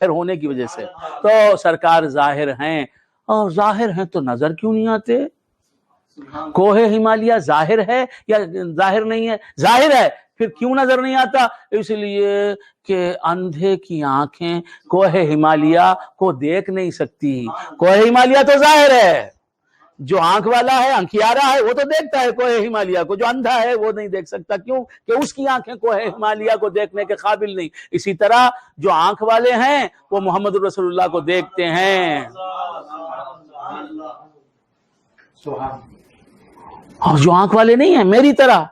ظاہر ہونے کی وجہ سے. تو سرکار ظاہر ہیں، اور ظاہر ہیں تو نظر کیوں نہیں آتے؟ کوہ ہمالیہ ظاہر ہے یا ظاہر نہیں ہے؟ ظاہر ہے، پھر کیوں نظر نہیں آتا؟ اس لیے کہ اندھے کی آنکھیں کوہ ہمالیہ کو دیکھ نہیں سکتی. کوہ ہمالیہ تو ظاہر ہے، جو آنکھ والا ہے، انکھیارا ہے، وہ تو دیکھتا ہے کوہ ہمالیہ کو، جو اندھا ہے وہ نہیں دیکھ سکتا. کیوں؟ کہ اس کی آنکھیں کوہ ہمالیہ کو دیکھنے کے قابل نہیں. اسی طرح جو آنکھ والے ہیں وہ محمد رسول اللہ کو دیکھتے ہیں، اور جو آنکھ والے نہیں ہیں میری طرح،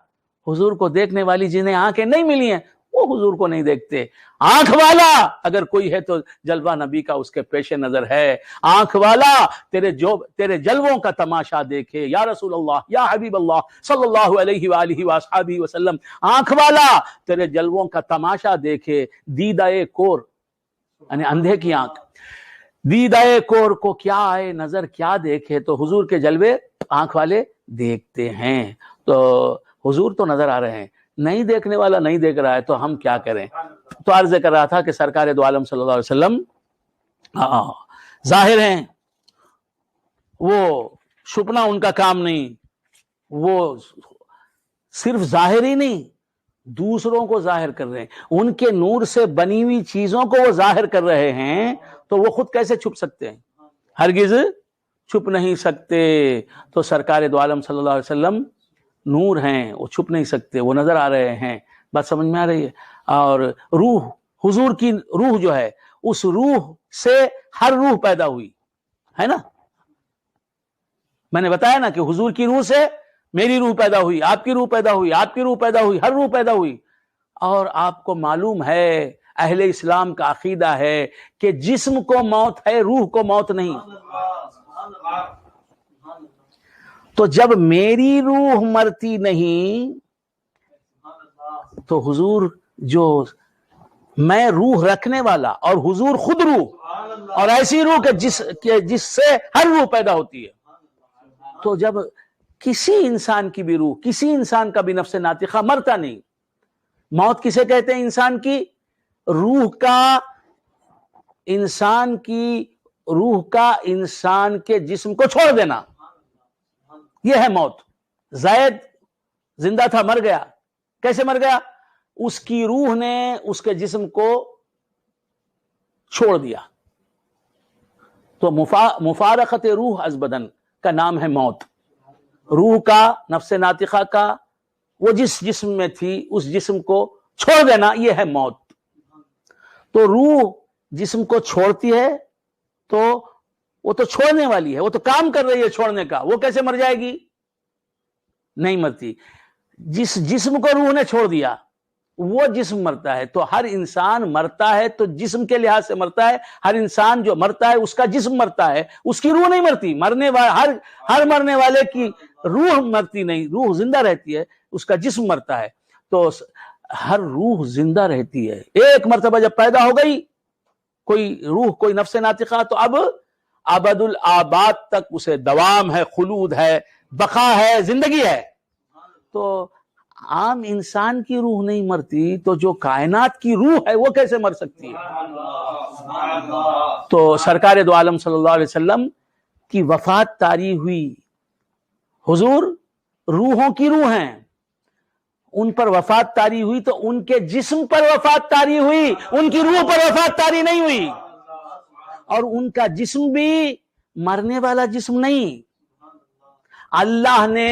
حضور کو دیکھنے والی جنہیں آنکھیں نہیں ملی ہیں وہ حضور کو نہیں دیکھتے. آنکھ والا اگر کوئی ہے تو جلوہ نبی کا اس کے پیش نظر ہے. آنکھ والا تیرے جلووں کا تماشا دیکھے یا رسول اللہ یا حبیب اللہ صلی اللہ علیہ وآلہ وصحبہ وسلم. آنکھ والا تیرے جلووں کا تماشا دیکھے. دیدہ کور یعنی اندھے کی آنکھ، دیدہ کور کو کیا آئے نظر کیا دیکھے، تو حضور کے جلوے آنکھ والے دیکھتے ہیں. تو حضور تو نظر آ رہے ہیں، نہیں دیکھنے والا نہیں دیکھ رہا ہے تو ہم کیا کریں؟ تو عرض کر رہا تھا کہ سرکار دو عالم صلی اللہ علیہ وسلم ظاہر ہیں، وہ چھپنا ان کا کام نہیں. وہ صرف ظاہر ہی نہیں، دوسروں کو ظاہر کر رہے ہیں. ان کے نور سے بنی ہوئی چیزوں کو وہ ظاہر کر رہے ہیں، تو وہ خود کیسے چھپ سکتے ہیں؟ ہرگز چھپ نہیں سکتے. تو سرکار دو عالم صلی اللہ علیہ وسلم نور ہیں، وہ چھپ نہیں سکتے، وہ نظر آ رہے ہیں. بات سمجھ میں آ رہی ہے؟ اور روح، حضور کی روح جو ہے، اس روح سے ہر روح پیدا ہوئی ہے نا. میں نے بتایا نا کہ حضور کی روح سے میری روح پیدا ہوئی، آپ کی روح پیدا ہوئی، آپ کی روح پیدا ہوئی، ہر روح پیدا ہوئی. اور آپ کو معلوم ہے، اہل اسلام کا عقیدہ ہے کہ جسم کو موت ہے، روح کو موت نہیں. تو جب میری روح مرتی نہیں تو حضور جو میں روح رکھنے والا، اور حضور خود روح، اور ایسی روح کہ جس سے ہر روح پیدا ہوتی ہے. تو جب کسی انسان کی بھی روح، کسی انسان کا بھی نفس ناطقہ مرتا نہیں. موت کسے کہتے ہیں؟ انسان کی روح کا، انسان کی روح کا انسان کے جسم کو چھوڑ دینا، یہ ہے موت. زید زندہ تھا، مر گیا. کیسے مر گیا؟ اس کی روح نے اس کے جسم کو چھوڑ دیا. تو مفارقت روح از بدن کا نام ہے موت. روح کا، نفس ناطقہ کا، وہ جس جسم میں تھی اس جسم کو چھوڑ دینا، یہ ہے موت. تو روح جسم کو چھوڑتی ہے تو وہ تو چھوڑنے والی ہے، وہ تو کام کر رہی ہے چھوڑنے کا. وہ کیسے مر جائے گی؟ نہیں مرتی. جس جسم کو روح نے چھوڑ دیا وہ جسم مرتا ہے. تو ہر انسان مرتا ہے تو جسم کے لحاظ سے مرتا ہے. ہر انسان جو مرتا ہے اس کا جسم مرتا ہے، اس کی روح نہیں مرتی. ہر مرنے والے کی روح مرتی نہیں، روح زندہ رہتی ہے، اس کا جسم مرتا ہے. تو ہر روح زندہ رہتی ہے. ایک مرتبہ جب پیدا ہو گئی کوئی روح، کوئی نفس ناطقہ، تو اب ابد الآباد تک اسے دوام ہے، خلود ہے، بقا ہے، زندگی ہے. تو عام انسان کی روح نہیں مرتی تو جو کائنات کی روح ہے وہ کیسے مر سکتی ہے؟ تو سرکار دو عالم صلی اللہ علیہ وسلم کی وفات طاری ہوئی. حضور روحوں کی روح ہیں، ان پر وفات طاری ہوئی تو ان کے جسم پر وفات طاری ہوئی، ان کی روح پر وفات طاری نہیں ہوئی. اور ان کا جسم بھی مرنے والا جسم نہیں. اللہ نے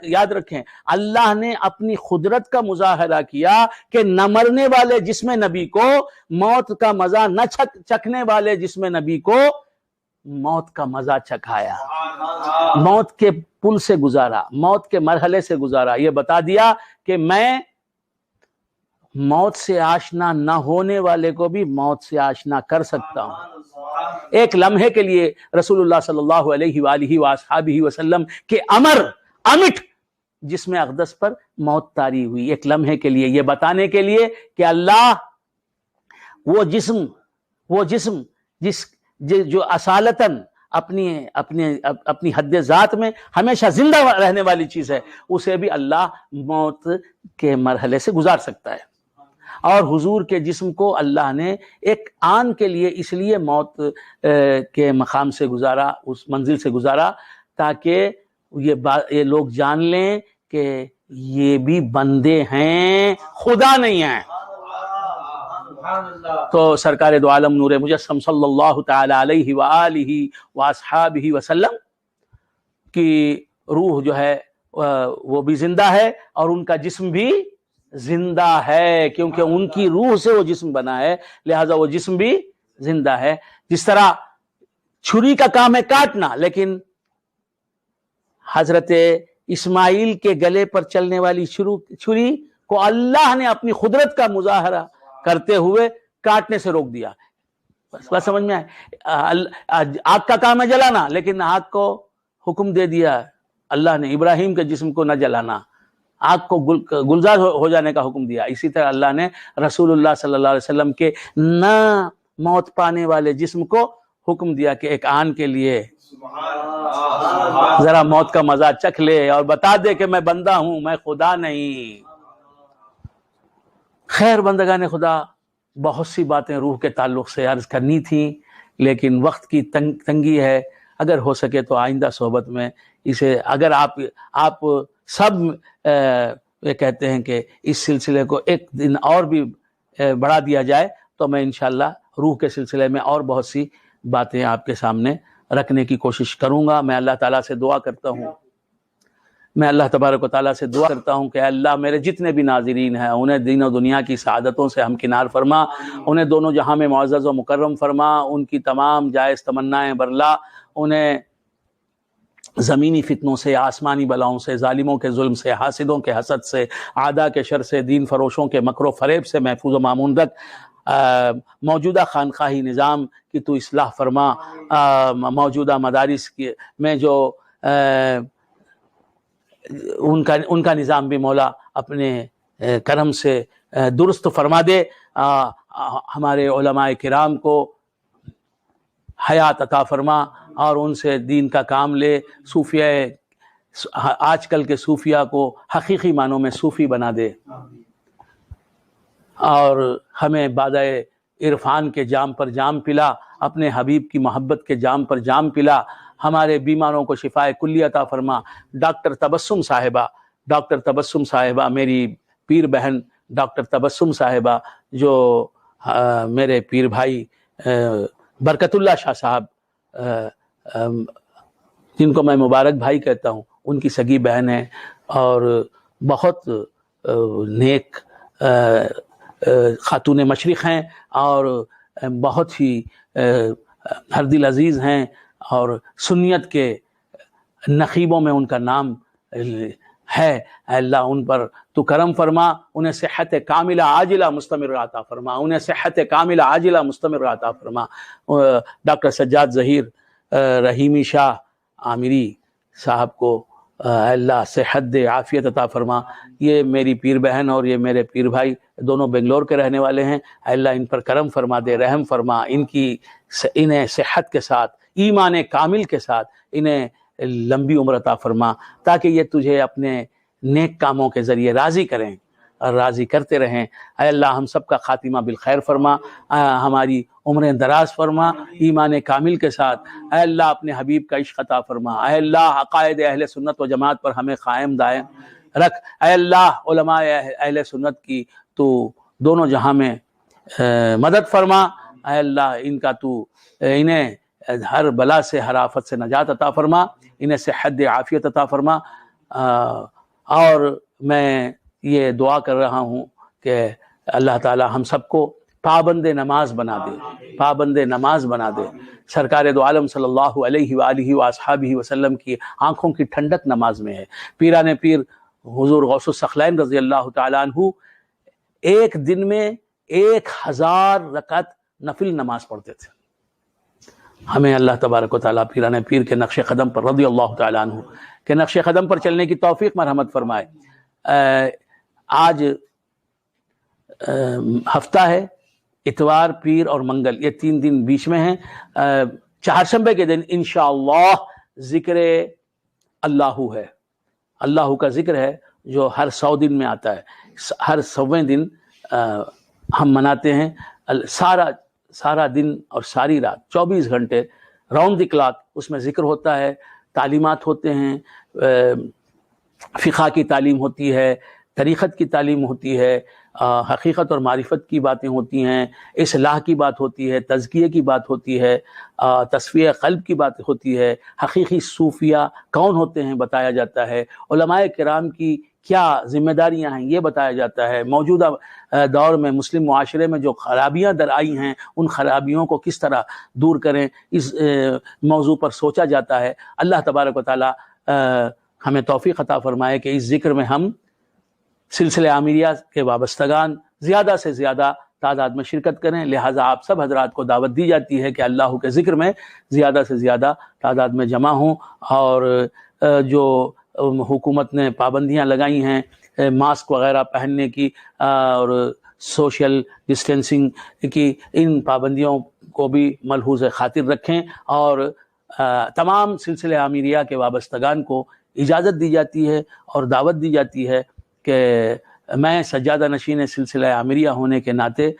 یاد رکھیں، اللہ نے اپنی قدرت کا مظاہرہ کیا کہ نہ مرنے والے جسم نبی کو موت کا مزہ، نہ چکھنے والے جسم نبی کو موت کا مزہ چکھایا. موت کے پل سے گزارا، موت کے مرحلے سے گزارا. یہ بتا دیا کہ میں موت سے آشنا نہ ہونے والے کو بھی موت سے آشنا کر سکتا ہوں. ایک لمحے کے لیے رسول اللہ صلی اللہ علیہ وآلہ وصحبہ وسلم کے امٹ جسم اقدس پر موت طاری ہوئی. ایک لمحے کے لیے، یہ بتانے کے لیے کہ اللہ وہ جسم جو اصالتاً اپنی حد ذات میں ہمیشہ زندہ رہنے والی چیز ہے، اسے بھی اللہ موت کے مرحلے سے گزار سکتا ہے. اور حضور کے جسم کو اللہ نے ایک آن کے لیے اس لیے موت کے مقام سے گزارا، اس منزل سے گزارا، تاکہ یہ لوگ جان لیں کہ یہ بھی بندے ہیں، خدا نہیں ہیں۔ تو سرکار دو عالم نور مجسم صلی اللہ تعالی علیہ وآلہ واصحابہ وسلم کی روح جو ہے وہ بھی زندہ ہے، اور ان کا جسم بھی زندہ ہے، کیونکہ ان کی روح سے وہ جسم بنا ہے، لہذا وہ جسم بھی زندہ ہے۔ جس طرح چھری کا کام ہے کاٹنا، لیکن حضرت اسماعیل کے گلے پر چلنے والی چھری کو اللہ نے اپنی قدرت کا مظاہرہ کرتے ہوئے کاٹنے سے روک دیا۔ بس سمجھ میں آئے؟ آگ کا کام ہے جلانا، لیکن آگ کو حکم دے دیا اللہ نے ابراہیم کے جسم کو نہ جلانا، آگ کو گلزار ہو جانے کا حکم دیا۔ اسی طرح اللہ نے رسول اللہ صلی اللہ علیہ وسلم کے نہ موت پانے والے جسم کو حکم دیا کہ ایک آن کے لیے ذرا موت کا مزہ چکھ لے اور بتا دے کہ میں بندہ ہوں، میں خدا نہیں۔ خیر بندگان خدا، بہت سی باتیں روح کے تعلق سے عرض کرنی تھی، لیکن وقت کی تنگی ہے۔ اگر ہو سکے تو آئندہ صحبت میں اسے، اگر آپ سب یہ کہتے ہیں کہ اس سلسلے کو ایک دن اور بھی بڑھا دیا جائے، تو میں انشاءاللہ روح کے سلسلے میں اور بہت سی باتیں آپ کے سامنے رکھنے کی کوشش کروں گا۔ میں اللہ تعالیٰ سے دعا کرتا ہوں، میں اللہ تبارک و تعالیٰ سے دعا کرتا ہوں کہ اللہ میرے جتنے بھی ناظرین ہیں انہیں دین و دنیا کی سعادتوں سے ہمکنار فرما، انہیں دونوں جہاں میں معزز و مکرم فرما، ان کی تمام جائز تمنائیں برلا، انہیں زمینی فتنوں سے، آسمانی بلاؤں سے، ظالموں کے ظلم سے، حاسدوں کے حسد سے، اعداء کے شر سے، دین فروشوں کے مکر و فریب سے محفوظ و مامون رکھ۔ موجودہ خانقاہی نظام کی تو اصلاح فرما، موجودہ مدارس میں جو ان کا نظام بھی مولا اپنے کرم سے درست فرما دے۔ ہمارے علماء کرام کو حیات عطا فرما اور ان سے دین کا کام لے، صوفیہ آج کل کے صوفیہ کو حقیقی معنوں میں صوفی بنا دے، اور ہمیں بادہ عرفان کے جام پر جام پلا، اپنے حبیب کی محبت کے جام پر جام پلا، ہمارے بیماروں کو شفائے کلی عطا فرما۔ ڈاکٹر تبسم صاحبہ میری پیر بہن ڈاکٹر تبسم صاحبہ، جو میرے پیر بھائی برکت اللہ شاہ صاحب جن کو میں مبارک بھائی کہتا ہوں، ان کی سگی بہن ہے، اور بہت نیک خاتون مشرق ہیں، اور بہت ہی ہر دل عزیز ہیں، اور سنیت کے نقیبوں میں ان کا نام ہے۔ اے اللہ ان پر تو کرم فرما، انہیں صحت کاملہ عاجلہ مستمر عطا فرما، انہیں صحت کاملہ عاجلہ مستمر عطا فرما۔ ڈاکٹر سجاد ظہیر رحیمی شاہ عامری صاحب کو اے اللہ صحت دے، عافیت عطا فرما۔ یہ میری پیر بہن اور یہ میرے پیر بھائی دونوں بنگلور کے رہنے والے ہیں، اے اللہ ان پر کرم فرما دے، رحم فرما، انہیں صحت کے ساتھ، ایمان کامل کے ساتھ انہیں لمبی عمر عطا فرما، تاکہ یہ تجھے اپنے نیک کاموں کے ذریعے راضی کریں اور راضی کرتے رہیں۔ اے اللہ ہم سب کا خاتمہ بالخیر فرما، ہماری عمریں دراز فرما ایمان کامل کے ساتھ۔ اے اللہ اپنے حبیب کا عشق عطا فرما۔ اے اللہ عقائد اہل سنت و جماعت پر ہمیں قائم دائم رکھ۔ اے اللہ علماء اہل سنت کی تو دونوں جہاں میں مدد فرما۔ اے اللہ ان کا تو انہیں ہر بلا سے، ہر آفت سے نجات عطا فرما، انہیں صحت عافیت عطا فرما۔ اور میں یہ دعا کر رہا ہوں کہ اللہ تعالی ہم سب کو پابند نماز بنا دے، پابند نماز بنا دے۔ سرکار دو عالم صلی اللہ علیہ وآلہ وآصحابہ وسلم کی آنکھوں کی ٹھنڈک نماز میں ہے۔ پیران پیر حضور غوث الثقلین رضی اللہ تعالیٰ عنہ ایک دن میں 1000 رکعت نفل نماز پڑھتے تھے۔ ہمیں اللہ تبارک و تعالیٰ پیران پیر کے نقش قدم پر رضی اللہ تعالیٰ عنہ کے نقش قدم پر چلنے کی توفیق مرحمت فرمائے۔ آج ہفتہ ہے، اتوار، پیر اور منگل، یہ 3 دن بیچ میں ہیں۔ چہارشنبے کے دن انشاءاللہ ذکر اللہ ہے، اللہ کا ذکر ہے جو ہر 100 دن میں آتا ہے۔ ہر 100ویں دن ہم مناتے ہیں. سارا دن اور ساری رات 24 گھنٹے راؤنڈ دی کلاک اس میں ذکر ہوتا ہے، تعلیمات ہوتے ہیں، فقہ کی تعلیم ہوتی ہے، طریقت کی تعلیم ہوتی ہے، حقیقت اور معرفت کی باتیں ہوتی ہیں، اصلاح کی بات ہوتی ہے، تزکیے کی بات ہوتی ہے، تصفیہ قلب کی بات ہوتی ہے، حقیقی صوفیہ کون ہوتے ہیں بتایا جاتا ہے، علماء کرام کی کیا ذمہ داریاں ہیں یہ بتایا جاتا ہے، موجودہ دور میں مسلم معاشرے میں جو خرابیاں در آئی ہیں ان خرابیوں کو کس طرح دور کریں اس موضوع پر سوچا جاتا ہے. اللہ تبارک و تعالی ہمیں توفیق عطا فرمائے کہ اس ذکر میں ہم سلسلہ عامریہ کے وابستگان زیادہ سے زیادہ تعداد میں شرکت کریں. لہٰذا آپ سب حضرات کو دعوت دی جاتی ہے کہ اللہ کے ذکر میں زیادہ سے زیادہ تعداد میں جمع ہوں، اور جو حکومت نے پابندیاں لگائی ہیں ماسک وغیرہ پہننے کی اور سوشل ڈسٹینسنگ کی، ان پابندیوں کو بھی ملحوظ خاطر رکھیں. اور تمام سلسلہ عامریہ کے وابستگان کو اجازت دی جاتی ہے اور دعوت دی جاتی ہے کہ میں سجادہ نشین سلسلہ عامریہ ہونے کے ناطے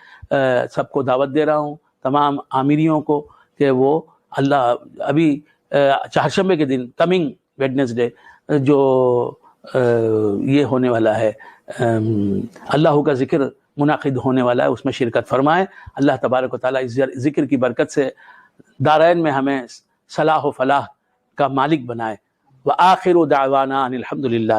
سب کو دعوت دے رہا ہوں، تمام عامریوں کو، کہ وہ اللہ ابھی چہارشنبے کے دن کمنگ ویڈنسڈے جو یہ ہونے والا ہے اللہ کا ذکر منعقد ہونے والا ہے اس میں شرکت فرمائیں. اللہ تبارک و تعالیٰ اس ذکر کی برکت سے دارین میں ہمیں صلاح و فلاح کا مالک بنائے. وآخر دعوانا ان الحمد للہ.